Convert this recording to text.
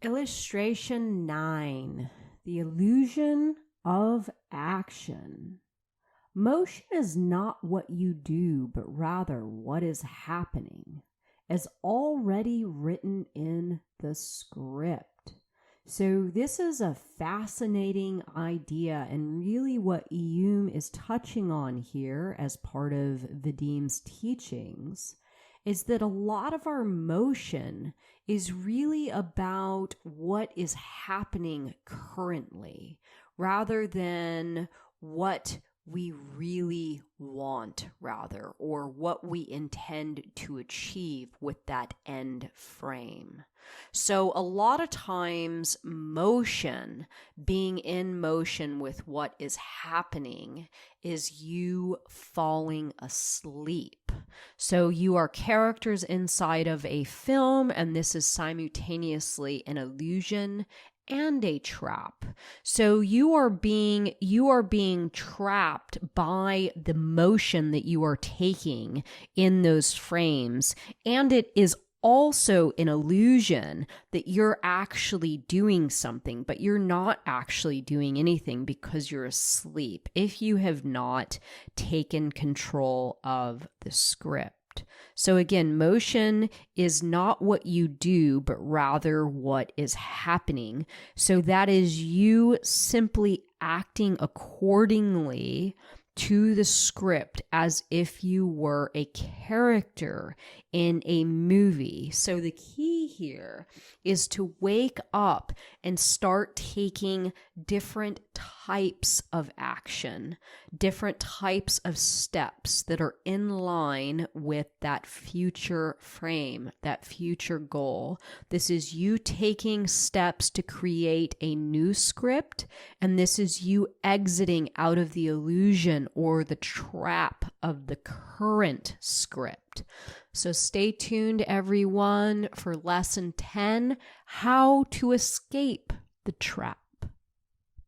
Illustration 9, the illusion of action. Motion is not what you do, but rather what is happening, as already written in the script. So this is a fascinating idea, and really what Hume is touching on here as part of Vadim's teachings is that a lot of our motion is really about what is happening currently rather than what we really want, or what we intend to achieve with that end frame. So a lot of times motion, being in motion with what is happening, is you falling asleep. So you are characters inside of a film, and this is simultaneously an illusion and a trap. So you are being trapped by the motion that you are taking in those frames, and it is also an illusion that you're actually doing something, but you're not actually doing anything because you're asleep if you have not taken control of the script. So again, motion is not what you do, but rather what is happening. So that is you simply acting accordingly to the script as if you were a character in a movie. So the key here is to wake up and start taking different types of action, different types of steps that are in line with that future frame, that future goal. This is you taking steps to create a new script, and this is you exiting out of the illusion or the trap of the current script. So stay tuned, everyone, for lesson 10, how to escape the trap.